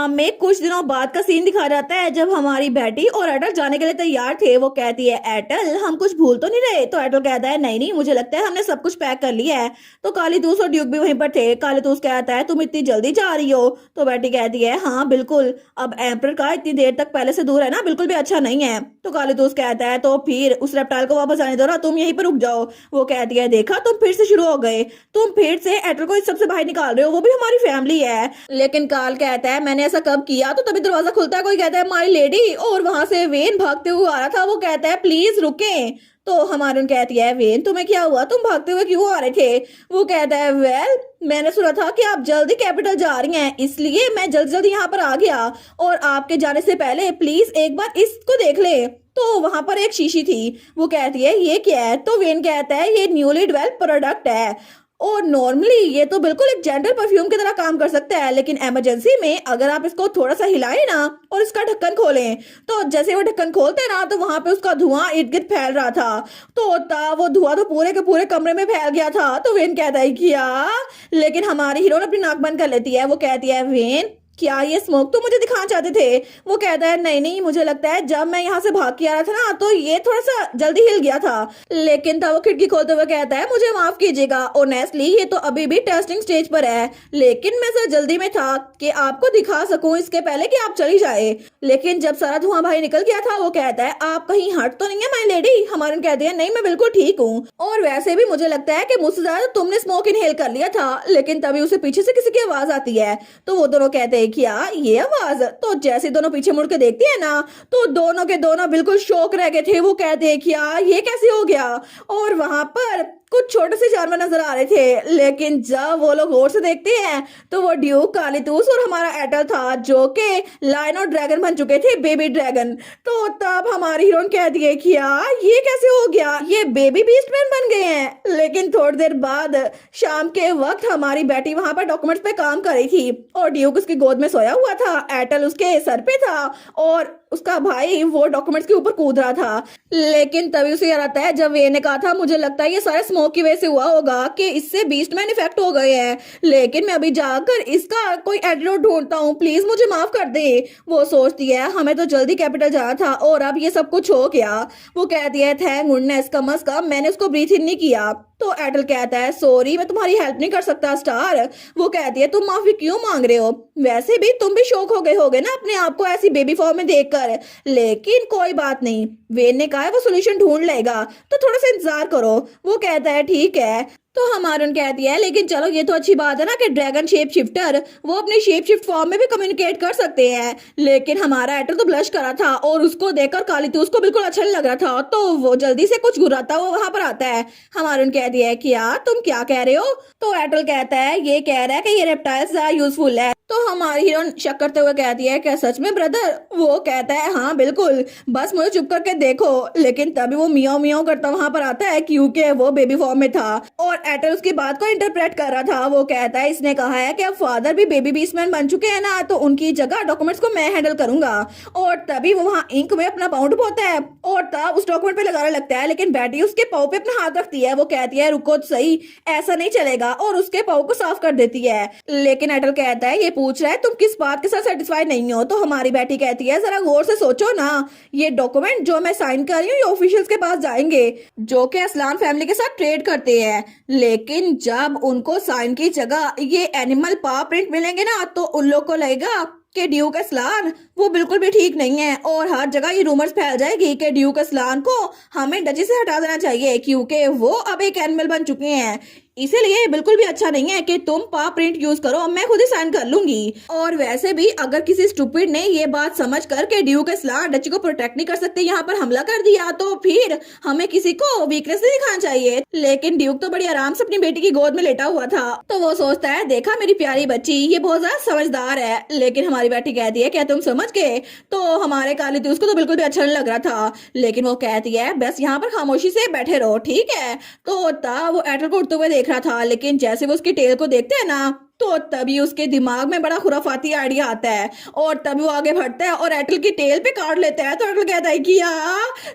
शाम में कुछ दिनों बाद का सीन दिखा जाता है जब हमारी बेटी और एटल जाने के लिए तैयार थे। वो कहती है एटल हम कुछ भूल तो नहीं रहे। तो एटल कहता है नहीं नहीं मुझे लगता है हमने सब कुछ पैक कर लिया है। तो काली दूस और ड्यूक भी वहीं पर थे। काली दूस कहता है तुम इतनी जल्दी जा रही हो। तो बेटी कहती है हाँ बिल्कुल, अब एम्पर का इतनी देर तक पहले से दूर है ना बिल्कुल भी अच्छा नहीं है। तो काली दूस कहता है तो फिर उस रेप्टाइल को वापस आने दो ना, तुम यहीं पर रुक जाओ। वो कहती है देखा तुम फिर से शुरू हो गए, तुम फिर से एटल को इस सबसे बाहर निकाल रहे हो, वो भी हमारी फैमिली है। लेकिन काल कहता है मैंने ऐसा कब किया। तो तभी दरवाजा खुलता है, कोई कहता है माई लेडी, और वहां से वेन भागते हुए आ रहा था। वो कहता है प्लीज रुके। तो हमारून कहती है वेन तुम्हें क्या हुआ, तुम भागते हुए क्यों आ रहे थे। वो कहता है वेल मैंने सुना था कि आप जल्दी कैपिटल जा रही हैं, इसलिए मैं जल्दी जल्दी यहाँ पर आ गया, और आपके जाने से पहले प्लीज एक बार इसको देख ले। तो वहां पर एक शीशी थी। वो कहती है ये क्या है। तो वेन कहता है ये न्यूली डेवलप्ड प्रोडक्ट है, और नॉर्मली ये तो बिल्कुल एक जेंटल परफ्यूम की तरह काम कर सकता है, लेकिन इमरजेंसी में अगर आप इसको थोड़ा सा हिलाएं ना और इसका ढक्कन खोलें, तो जैसे वो ढक्कन खोलते हैं ना तो वहां पे उसका धुआं इर्द गिर्द फैल रहा था। तो तब वो धुआं तो पूरे के पूरे कमरे में फैल गया था। तो वेन कहता है क्या, लेकिन हमारी हीरोइन अपनी नाक बंद कर लेती है। वो कहती है वेन क्या ये स्मोक तो मुझे दिखाना चाहते थे। वो कहता है नहीं नहीं मुझे लगता है जब मैं यहाँ से भाग के आ रहा था ना तो ये थोड़ा सा जल्दी हिल गया था। लेकिन तब वो खिड़की खोलते हुए कहता है मुझे माफ कीजिएगा, ऑनेस्टली ये तो अभी भी टेस्टिंग स्टेज पर है, लेकिन मैं सर जल्दी में था कि आपको दिखा सकूं इसके पहले कि आप चली जाए। लेकिन जब सारा धुआं भाई निकल गया था वो कहता है आप कहीं हर्ट तो नहीं है माई लेडी। हमारे कहती है नहीं मैं बिल्कुल ठीक हूँ, और वैसे भी मुझे लगता है कि मुझसे ज्यादा तुमने स्मोक इनहेल कर लिया था। लेकिन तभी उसे पीछे से किसी की आवाज आती है। तो वो दोनों कहते हैं क्या ये आवाज। तो जैसे दोनों पीछे मुड़ के देखती है ना तो दोनों के दोनों बिल्कुल शॉक रह गए थे। वो कहते हैं क्या ये कैसे हो गया, और वहां पर कुछ छोटे से जानवर नजर आ रहे थे। लेकिन जब वो लोग गौर से देखते हैं तो वो ड्यूक, कालीतूस और हमारा एटल था जो कि लायन और ड्रैगन बन चुके थे, बेबी ड्रैगन। तो तब हमारी हीरोइन कहती है क्या ये कैसे हो गया, ये बेबी बीस्टमैन बन गए हैं। लेकिन थोड़ी देर बाद शाम के वक्त हमारी बेटी वहां पर डॉक्यूमेंट्स पे काम कर रही थी, और ड्यूक उसकी गोद में सोया हुआ था, एटल उसके सर पे था, और उसका भाई वो डॉक्यूमेंट्स के ऊपर कूद रहा था। लेकिन तभी उसे याद आता है जब वे ने कहा था मुझे लगता है ये सारे स्मोक की वजह से हुआ होगा कि इससे बीस्टमैन इफेक्ट हो गए हैं, लेकिन मैं अभी जाकर इसका कोई एंटीडोट ढूंढता हूँ, प्लीज मुझे माफ कर दे। वो सोचती है हमें तो जल्दी कैपिटल जाना था और अब ये सब कुछ हो गया। वो कहती है थैंक गुडनेस कम अज कम मैंने उसको ब्रीथ इन नहीं किया। तो एटल कहता है सॉरी मैं तुम्हारी हेल्प नहीं कर सकता स्टार। वो कहती है तुम माफी क्यों मांग रहे हो, वैसे भी तुम भी शौक हो गए होगे ना अपने आप को ऐसी बेबी फॉर्म में देखकर, लेकिन कोई बात नहीं, वेन ने कहा है वो सोल्यूशन ढूंढ लेगा, तो थोड़ा सा इंतजार करो। वो कहता है ठीक है। तो हमारन कहती है लेकिन चलो ये तो अच्छी बात है ना कि ड्रैगन शेप शिफ्टर वो अपनी शेप शिफ्ट फॉर्म में भी कम्युनिकेट कर सकते हैं। लेकिन हमारा एटल तो ब्लश करा था और उसको देखकर कालीतूस को बिल्कुल अच्छा नहीं लग रहा था, तो वो जल्दी से कुछ घुराता हुआ वहां पर आता है। हमारन कहती है क्या तुम क्या कह रहे हो। तो एटल कहता है ये कह रहा है कि ये रेप्टाइल्स ज्यादा यूजफुल है। तो हमारी हीरोइन शक करते हुए कहती है क्या सच में ब्रदर। वो कहता है हाँ बिल्कुल, बस मुझे चुप करके देखो। लेकिन तभी वो मियाओ मियाओ करता वहां पर आता है क्योंकि वो बेबी फॉर्म में था, और एटल उसकी बात को इंटरप्रेट कर रहा था। वो कहता है इसने कहा है कि अब फादर भी बेबी बीस्टमैन बन चुके हैं ना, तो उनकी जगह डॉक्यूमेंट्स को मैं हैंडल करूंगा। और तभी वो वहां इंक में अपना पाउंड बोता है और तब उस डॉक्यूमेंट पे लगाने लगता है, लेकिन बेटी उसके पाँव पे अपना हाथ रखती है। वो कहती है रुको तो सही, ऐसा नहीं चलेगा, और उसके पाँव को साफ कर देती है। लेकिन एटल कहता है ये पूछ रहा है तुम किस बात के साथ सेटिस्फाइड नहीं हो। तो हमारी बेटी कहती है जरा गौर से सोचो ना, ये डॉक्यूमेंट जो मैं साइन कर रही हूँ ये ऑफिशियल्स के पास जाएंगे जो कि असलान फैमिली के साथ ट्रेड करते हैं, लेकिन जब उनको साइन की जगह ये एनिमल पा प्रिंट मिलेंगे ना तो उन लोग को लगेगा कि ड्यूक असलान वो बिल्कुल भी ठीक नहीं है, और हर जगह ये रूमर्स फैल जाएगी कि ड्यूक असलान को हमें डची से हटा देना चाहिए क्योंकि वो अब एक एनिमल बन चुके हैं। इसीलिए बिल्कुल भी अच्छा नहीं है कि तुम पा प्रिंट यूज करो, मैं खुद ही साइन कर लूंगी। और वैसे भी अगर किसी स्टूपिड ने ये बात समझ कर के ड्यूक असलान डची को प्रोटेक्ट नहीं कर सकते यहाँ पर हमला कर दिया, तो फिर हमें किसी को वीकनेस नहीं दिखाना चाहिए। लेकिन ड्यूक तो बड़ी आराम से अपनी बेटी की गोद में लेटा हुआ था, तो वो सोचता है देखा मेरी प्यारी बच्ची ये बहुत ज्यादा समझदार है। लेकिन हमारी बेटी कहती है क्या तुम समझ गए। तो हमारे कालीतूस को तो बिल्कुल भी अच्छा नहीं लग रहा था, लेकिन वो कहती है बस यहाँ पर खामोशी से बैठे रहो ठीक है। तो तब वो एटल को उठते हुए देख रहा था, लेकिन जैसे वो उसकी टेल को देखते हैं ना तो तभी उसके दिमाग में बड़ा खुराफाती आइडिया आता है और तभी वो आगे बढ़ता है और एटल की टेल पे काट लेता है। तो एटल कहता है कि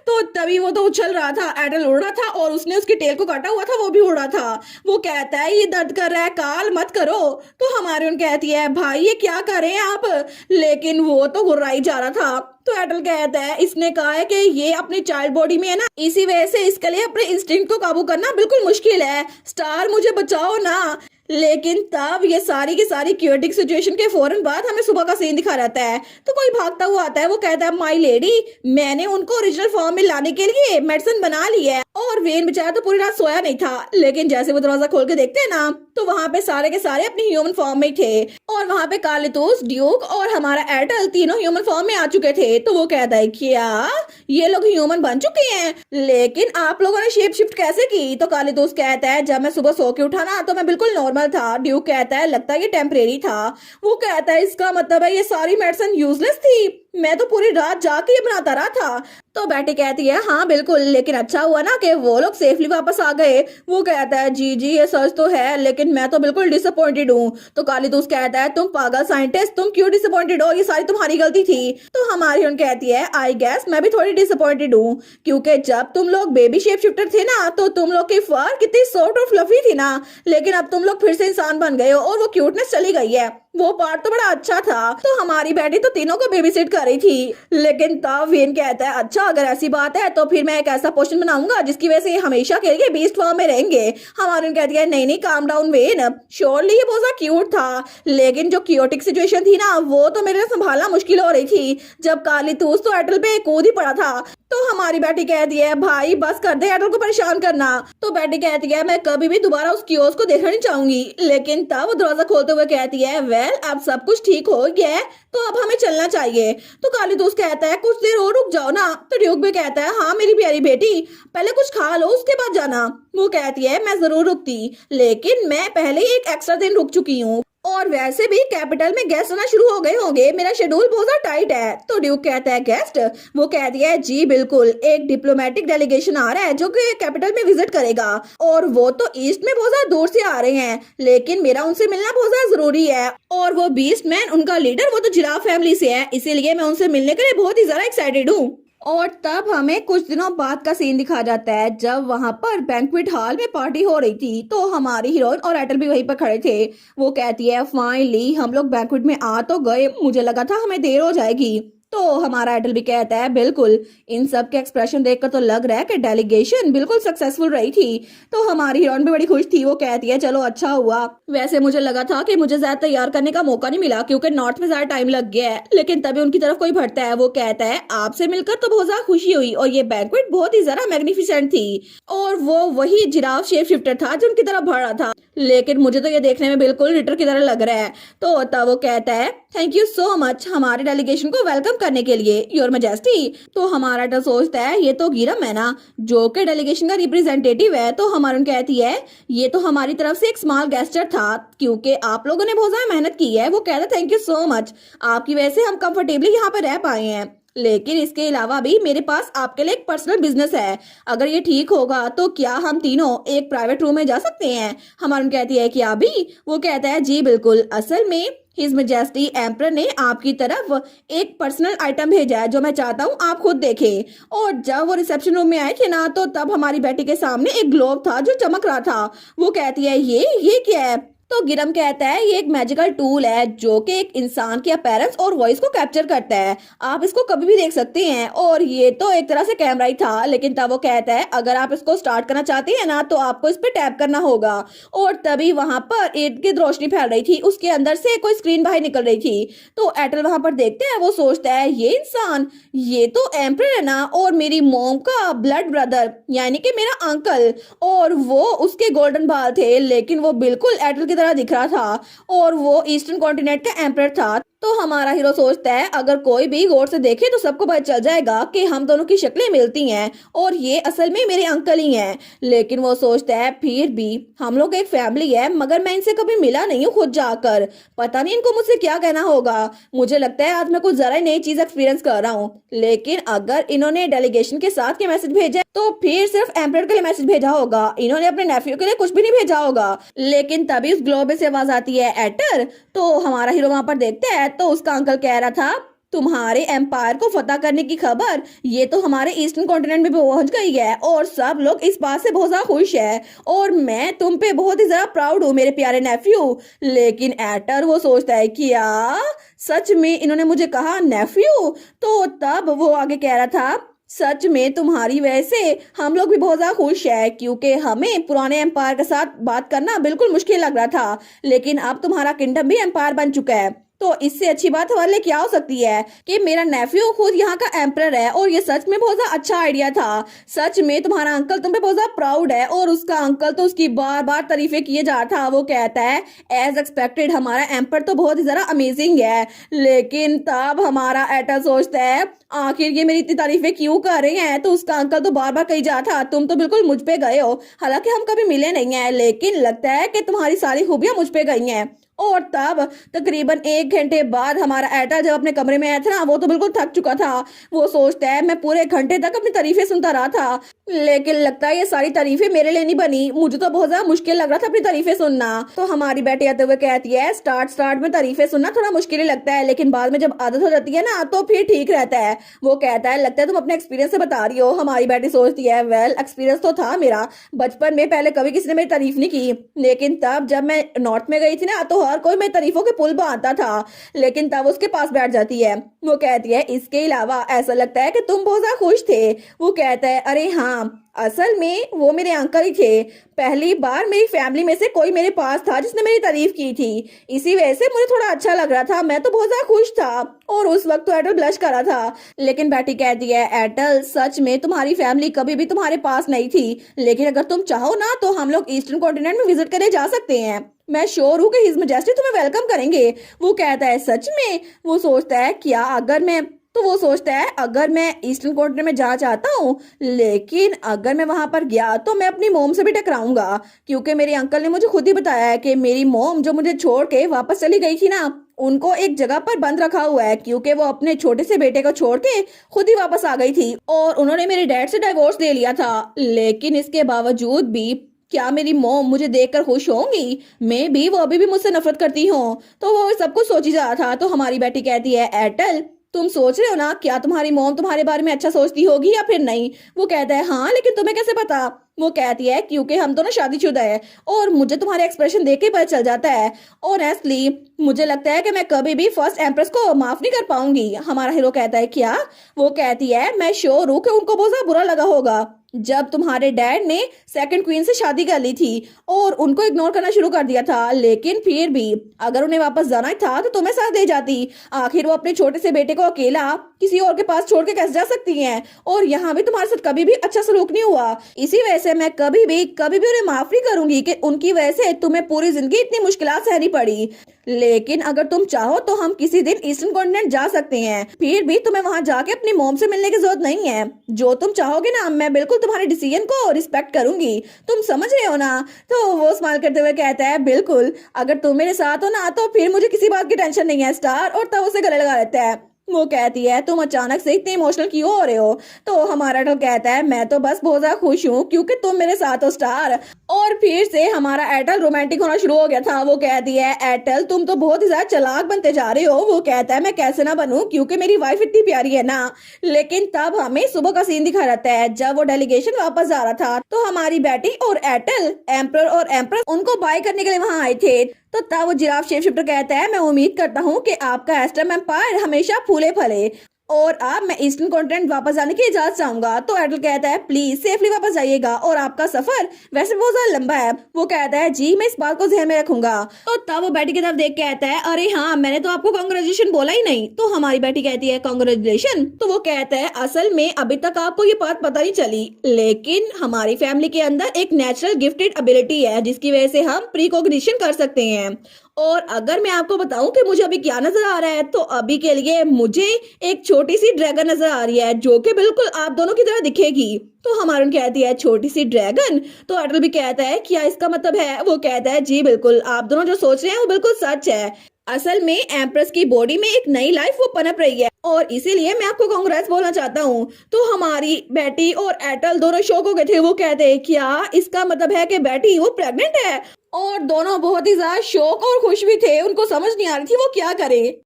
तो तभी वो तो उछल रहा था, एटल उड़ रहा था और उसने उसकी टेल को काटा हुआ था, वो भी उड़ रहा था। वो कहता है ये दर्द कर रहा है, काल मत करो। तो हमारी उन कहती है भाई ये क्या कर रहे हैं आप, लेकिन वो तो गुर्राई जा रहा था। तो एटल कहता है इसने कहा है कि ये अपनी चाइल्ड बॉडी में है ना, इसी वजह से इसके लिए अपने इंस्टिंक्ट को काबू करना बिल्कुल मुश्किल है। स्टार मुझे बचाओ ना। लेकिन तब ये सारी की सारी क्रिएटिक सिचुएशन के फौरन बाद हमें सुबह का सीन दिखा रहता है। तो कोई भागता हुआ आता है, वो कहता है माई लेडी, मैंने उनको ओरिजिनल फॉर्म में लाने के लिए मेडिसिन बना ली है। और वेन बेचारा तो पूरी रात सोया नहीं था, लेकिन जैसे वो दरवाजा खोल के देखते हैं ना, तो वहां पे सारे के सारे अपनी ह्यूमन फॉर्म में ही थे और वहां पे कार्लिटोस, ड्यूक और हमारा एटल तीनों ह्यूमन फॉर्म में आ चुके थे। तो वो कहता है क्या ये लोग ह्यूमन बन चुके हैं, लेकिन आप लोगों ने शेप शिफ्ट कैसे की? तो कार्लिटोस कहता है जब मैं सुबह सो के उठा ना तो मैं बिल्कुल नॉर्मल था। ड्यूक कहता है लगता है ये टेम्परेरी था। वो कहता है इसका मतलब है ये सारी मेडिसिन यूजलेस थी, मैं तो पूरी रात जाके ये बनाता रहा था। तो बेटी कहती है हाँ बिल्कुल, लेकिन अच्छा हुआ ना कि वो लोग सेफली वापस आ गए। वो कहता है जी जी ये सच तो है, लेकिन मैं तो बिल्कुल डिसअपॉइंटेड हूँ। तो कालीदूस कहता है तुम पागल साइंटिस्ट, तुम क्यों डिसअपॉइंटेड हो, ये सारी तुम्हारी गलती थी। तो हमारी उन कहती है आई गेस मैं भी थोड़ी डिसअपॉइंटेड हूँ, क्योंकि जब तुम लोग बेबी शेप शिफ्टर थे ना तो तुम लोग की फर कितनी सॉफ्ट और फ्लफी थी ना, लेकिन अब तुम लोग फिर से इंसान बन गए हो और वो क्यूटनेस चली गई है। वो पार्ट तो बड़ा अच्छा था। तो हमारी बेटी तो तीनों को बेबी सिट कर रही थी, लेकिन तब वेन कहता है अच्छा अगर ऐसी बात है तो फिर मैं एक ऐसा पोर्शन बनाऊंगा जिसकी वजह से ये हमेशा के लिए बीस्ट फॉर्म में रहेंगे। हमारी कहती है नहीं नहीं काम डाउन वेन, श्योरली ये बहुत क्यूट था, लेकिन जो क्योटिक सिचुएशन थी ना वो तो मेरे लिए संभालना मुश्किल हो रही थी जब कार्लिटोस तो एटल पे कूद ही पड़ा था। तो हमारी बेटी कहती है भाई बस कर दे एटल को परेशान करना। तो बेटी कहती है मैं कभी भी दोबारा उस कियोस्क को देखना नहीं चाहूंगी, लेकिन तब वो दरवाजा खोलते हुए कहती है वेल अब सब कुछ ठीक हो गया तो अब हमें चलना चाहिए। तो कालीदूस कहता है कुछ देर और रुक जाओ ना। तो ड्यूक भी कहता है हाँ मेरी प्यारी बेटी पहले कुछ खा लो उसके बाद जाना। वो कहती है मैं जरूर रुकती, लेकिन मैं पहले एक एक्स्ट्रा दिन रुक चुकी हूँ और वैसे भी कैपिटल में गेस्ट आना शुरू हो गए होंगे, मेरा शेड्यूल बहुत ज्यादा टाइट है। तो ड्यूक कहता है गेस्ट? वो कहती है जी बिल्कुल, एक डिप्लोमेटिक डेलीगेशन आ रहा है जो कि कैपिटल में विजिट करेगा और वो तो ईस्ट में बहुत ज्यादा दूर से आ रहे हैं, लेकिन मेरा उनसे मिलना बहुत ज्यादा जरूरी है। और वो बीस्ट मैन उनका लीडर वो तो जिराफ फैमिली से है, इसीलिए मैं उनसे मिलने के लिए बहुत ही ज्यादा एक्साइटेड हूँ। और तब हमें कुछ दिनों बाद का सीन दिखा जाता है जब वहां पर बैंक्वेट हॉल में पार्टी हो रही थी। तो हमारी हीरोइन और एटल भी वहीं पर खड़े थे। वो कहती है फाइनली हम लोग बैंक्वेट में आ तो गए, मुझे लगा था हमें देर हो जाएगी। तो हमारा एटल भी कहता है बिल्कुल, इन सब के एक्सप्रेशन देखकर तो लग रहा है कि डेलीगेशन बिल्कुल सक्सेसफुल रही थी। तो हमारी हीरोइन भी बड़ी खुश थी। वो कहती है चलो अच्छा हुआ, वैसे मुझे लगा था कि मुझे ज्यादा तैयार करने का मौका नहीं मिला क्योंकि नॉर्थ में ज्यादा टाइम लग गया है। लेकिन तभी उनकी तरफ कोई बढ़ता है। वो कहता है आपसे मिलकर तो बहुत ज्यादा खुशी हुई और ये बैंक्वेट बहुत ही ज्यादा मैग्निफिसेंट थी। और वो वही जिराफ शेप शिफ्टर था जो उनकी तरफ बढ़ रहा था, लेकिन मुझे तो ये देखने में बिल्कुल रिटर की तरह लग रहा है। तो तब वो कहता है थैंक यू सो मच हमारे डेलीगेशन को वेलकम करने के लिए योर मैजेस्टी। तो हमारा तो सोचता है ये तो गिरम है ना जो कि डेलीगेशन का रिप्रेजेंटेटिव है। तो हमारी कहती है ये तो हमारी तरफ से एक स्मॉल गेस्चर था क्योंकि आप लोगों ने बहुत ज्यादा मेहनत की है। वो कहता है थैंक यू सो मच, आपकी वजह से हम कंफर्टेबली यहाँ पर रह पाए हैं, लेकिन इसके अलावा भी मेरे पास आपके लिए एक पर्सनल बिजनेस है, अगर ये ठीक होगा तो क्या हम तीनों एक प्राइवेट रूम में जा सकते हैं? हमारी कहती है कि अभी? वो कहता है जी बिल्कुल, असल में हिज मैजेस्टी एम्परर ने आपकी तरफ एक पर्सनल आइटम भेजा है जो मैं चाहता हूँ आप खुद देखें। और जब वो रिसेप्शन रूम में आए थे ना तो तब हमारी बेटी के सामने एक ग्लोब था जो चमक रहा था। वो कहती है ये क्या है? तो गिरम कहता है ये एक मैजिकल टूल है जो कि एक इंसान की अपीयरेंस और वॉइस को कैप्चर करता है, आप इसको कभी भी देख सकते हैं। और ये तो एक तरह से कैमरा ही था, लेकिन तब वो कहता है अगर आप इसको स्टार्ट करना चाहते हैं ना तो आपको इस पे टैप करना होगा। और तभी वहां पर इर्द गिर्द रोशनी फैल रही थी, उसके अंदर से कोई स्क्रीन बाहर निकल रही थी। तो एटल वहां पर देखते हैं, वो सोचता है ये इंसान ये तो एम्परर है ना, और मेरी मॉम का ब्लड ब्रदर यानी कि मेरा अंकल, और वो उसके गोल्डन बाल थे, लेकिन वो बिल्कुल एटल की तरह दिख रहा था और वो ईस्टर्न कॉन्टिनेंट का एम्परर था। तो हमारा हीरो सोचता है अगर कोई भी गौर से देखे तो सबको पता चल जाएगा कि हम दोनों की शक्लें मिलती हैं और ये असल में मेरे अंकल ही हैं। लेकिन वो सोचता है फिर भी हम लोग एक फैमिली है, मगर मैं इनसे कभी मिला नहीं हूँ खुद जाकर, पता नहीं इनको मुझसे क्या कहना होगा। मुझे लगता है आज मैं कुछ जरा ही नई चीज एक्सपीरियंस कर रहा हूँ। लेकिन अगर इन्होंने डेलीगेशन के साथ के मैसेज भेजा तो फिर सिर्फ एम्परर के लिए मैसेज भेजा होगा, इन्होंने अपने नेफ्यू के लिए कुछ भी नहीं भेजा होगा। लेकिन तभी उस ग्लोब से आवाज आती है एटर। तो हमारा हीरो वहां पर देखता है तो उसका अंकल कह रहा था तुम्हारे एम्पायर को फतह करने की खबर ये तो हमारे ईस्टर्न कॉन्टिनेंट में भी पहुंच गई है और सब लोग इस बात से बहुत ज्यादा खुश है और मैं तुम पे बहुत ही ज्यादा प्राउड हूँ मेरे प्यारे नेफ्यू। लेकिन एटर वो सोचता है कि क्या सच में इन्होंने मुझे कहा नेफ्यू? तो तब वो आगे कह रहा था सच में तुम्हारी वजह से हम लोग भी बहुत ज्यादा खुश है क्योंकि हमें पुराने एम्पायर के साथ बात करना बिल्कुल मुश्किल लग रहा था, लेकिन अब तुम्हारा किंगडम भी एम्पायर बन चुका है। तो इससे अच्छी बात हमारे लिए क्या हो सकती है कि मेरा नेफ्यू खुद यहाँ का एम्परर है और ये सच में बहुत ज्यादा अच्छा आइडिया था। सच में तुम्हारा अंकल तुम पे बहुत ज्यादा प्राउड है और उसका अंकल तो उसकी बार बार तारीफें किए जा रहा था। वो कहता है एज एक्सपेक्टेड हमारा एम्पर तो बहुत ही ज्यादा अमेजिंग है। लेकिन तब हमारा एटर सोचता है आखिर ये मेरी इतनी तारीफें क्यों कर रहे हैं? तो उसका अंकल तो बार बार कही जा था तुम तो बिल्कुल मुझ पे गए हो, हालांकि हम कभी मिले नहीं है, लेकिन लगता है कि तुम्हारी सारी खूबियां मुझ पे गई हैं। और तब तकरीबन 1 घंटे बाद हमारा एटा जब अपने कमरे में आया था ना वो तो बिल्कुल थक चुका था। वो सोचता है मैं पूरे घंटे तक अपनी तारीफें सुनता रहा था, लेकिन लगता है ये सारी तारीफें मेरे लिए नहीं बनी, मुझे तो बहुत ज्यादा मुश्किल लग रहा था अपनी तारीफें सुनना। तो हमारी बेटी आते हुए कहती है स्टार्ट में तारीफें सुनना थोड़ा मुश्किल ही लगता है, लेकिन बाद में जब आदत हो जाती है ना तो फिर ठीक रहता है। वो कहता है लगता है तुम अपने एक्सपीरियंस से बता रही हो। हमारी बेटी सोचती है वेल एक्सपीरियंस तो था मेरा बचपन में, पहले कभी किसी ने मेरी तारीफ नहीं की, लेकिन तब जब मैं नॉर्थ में गई थी ना तो हर कोई मेरी तारीफों के पुल बांधता था। लेकिन तब उसके पास बैठ जाती है। वो कहती है इसके अलावा ऐसा लगता है कि तुम बहुत ज्यादा खुश थे। वो कहता है अरे हाँ असल में वो मेरे अंकल ही थे, पहली बार मेरी फैमिली में से कोई मेरे पास था जिसने मेरी तारीफ की थी, इसी वजह से मुझे थोड़ा अच्छा लग रहा था, मैं तो बहुत ज्यादा खुश था। और उस वक्त तो एटल ब्लश कर रहा था। लेकिन बेटी कहती है एटल सच में तुम्हारी फैमिली कभी भी तुम्हारे पास नहीं थी, लेकिन अगर तुम चाहो ना तो हम लोग ईस्टर्न कॉन्टिनेंट में विजिट करने जा सकते हैं, मैं श्योर हूँ कि हिज मैजेस्टी तुम्हें वेलकम करेंगे। वो कहता है सच में? वो सोचता है क्या अगर मैं तो वो सोचता है अगर मैं ईस्टर्न कॉन्टिनेंट में जाना चाहता हूँ, लेकिन अगर मैं वहां पर गया तो मैं अपनी मोम से भी टकराऊंगा, क्योंकि मेरे अंकल ने मुझे खुद ही बताया है कि मेरी मोम जो मुझे छोड़ के वापस चली गई थी ना उनको एक जगह पर बंद रखा हुआ है, क्योंकि वो अपने छोटे से बेटे को छोड़ के खुद ही वापस आ गई थी और उन्होंने मेरे डैड से डिवोर्स ले लिया था। लेकिन इसके बावजूद भी क्या मेरी मोम मुझे देखकर खुश होंगी? मैं भी वो अभी भी मुझसे नफरत करती हूँ। तो वो सब कुछ सोची जा रहा था। तो हमारी बेटी कहती है एटल तुम सोच रहे हो ना क्या तुम्हारी मोम तुम्हारे बारे में अच्छा सोचती होगी या फिर नहीं? वो कहता है हाँ लेकिन तुम्हें कैसे पता? वो कहती है क्योंकि हम दोनों शादीशुदा है और मुझे तुम्हारे एक्सप्रेशन देख के पता चल जाता है। ऑनेस्टली मुझे लगता है कि मैं कभी भी फर्स्ट एम्प्रेस को माफ नहीं कर पाऊंगी। हमारा हीरो कहता है क्या? वो कहती है मैं श्योर हूँ कि उनको बहुत ज्यादा बुरा लगा होगा जब तुम्हारे डैड ने सेकंड क्वीन से शादी कर ली थी और उनको इग्नोर करना शुरू कर दिया था, लेकिन फिर भी अगर उन्हें वापस जाना था तो तुम्हें साथ दे जाती। आखिर वो अपने छोटे से बेटे को अकेला किसी और के पास छोड़ के कैसे जा सकती हैं? और यहाँ भी तुम्हारे साथ कभी भी अच्छा सलूक नहीं हुआ, इसी वजह से मैं कभी भी उन्हें माफ नहीं करूंगी कि उनकी वजह से तुम्हें पूरी जिंदगी इतनी मुश्किलात सहनी पड़ी। लेकिन अगर तुम चाहो तो हम किसी दिन ईस्टर्न कॉन्टिनेंट जा सकते हैं, फिर भी तुम्हें वहां जाके अपनी मोम से मिलने की जरूरत नहीं है। जो तुम चाहोगे ना मैं बिल्कुल तुम्हारे डिसीजन को रिस्पेक्ट करूंगी, तुम समझ रहे हो ना? तो वो स्माइल करते हुए कहता है बिल्कुल, अगर तुम मेरे साथ हो ना तो फिर मुझे किसी बात की टेंशन नहीं है स्टार। और तब उसे गले लगा लेता है। वो कहती है तुम अचानक से इतने इमोशनल क्यों हो रहे हो? तो हमारा एटल कहता है मैं तो बस बहुत ज्यादा खुश हूँ क्योंकि तुम मेरे साथ हो स्टार। और फिर से हमारा एटल रोमांटिक होना शुरू हो गया था। वो कहती है एटल तुम तो बहुत ही ज्यादा चालाक बनते जा रहे हो। वो कहता है मैं कैसे ना बनूं क्योंकि मेरी वाइफ इतनी प्यारी है ना। लेकिन तब हमें सुबह का सीन दिखा रहता है जब वो डेलीगेशन वापस जा रहा था तो हमारी बेटी और एटल एम्पर और एम्प्रेस उनको बाय करने के लिए वहां आए थे। तो तब वो जिराफ शेप शिफ्टर कहता है मैं उम्मीद करता हूँ कि आपका एस्टम एम्पायर हमेशा फूले फले और अब मैं ईस्टर्न कॉन्टिनेंट वापस जाने की इजाजत चाहूंगा। तो एटल कहता है प्लीज सेफली वापस जाइएगा और आपका सफर वैसे बहुत ज्यादा लंबा है। वो कहता है जी मैं इस बात को ध्यान में रखूंगा। तो तब वो बेटी की तरफ देख के कहता है अरे हाँ मैंने तो आपको कांग्रेचुलेशन बोला ही नहीं। तो हमारी बेटी कहती है कांग्रेचुलेशन। तो वो कहता है असल में अभी तक आपको ये बात पता नहीं चली, लेकिन हमारी फैमिली के अंदर एक नेचुरल गिफ्टेड एबिलिटी है जिसकी वजह से हम प्रीकॉग्निशन कर सकते हैं और अगर मैं आपको बताऊं कि मुझे अभी क्या नजर आ रहा है, तो अभी के लिए मुझे एक छोटी सी ड्रैगन नजर आ रही है जो कि बिल्कुल आप दोनों की तरह दिखेगी। तो हमारन कहती है छोटी सी ड्रैगन, तो अटल भी कहता है क्या इसका मतलब है? वो कहता है जी बिल्कुल, आप दोनों जो सोच रहे हैं वो बिल्कुल सच है। असल में एम्प्रेस की बॉडी में एक नई लाइफ वो पनप रही है और इसीलिए मैं आपको कांग्रेस बोलना चाहता हूँ। तो हमारी बेटी और एटल दोनों शौक हो गए थे। वो कहते हैं क्या इसका मतलब है कि बेटी वो प्रेग्नेंट है? और दोनों बहुत ही ज्यादा शौक और खुश भी थे, उनको समझ नहीं आ रही थी वो क्या करे।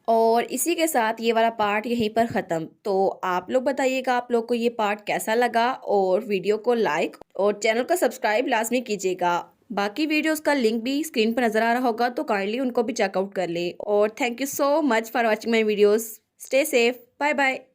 और इसी के साथ ये वाला पार्ट यहीं पर ख़त्म। तो आप लोग बताइएगा आप लोग को ये पार्ट कैसा लगा, और वीडियो को लाइक और चैनल को सब्सक्राइब लाजमी कीजिएगा। बाकी वीडियोस का लिंक भी स्क्रीन पर नज़र आ रहा होगा, तो काइंडली उनको भी चेकआउट कर ले। और thank you so much for watching my videos. Stay safe, bye bye.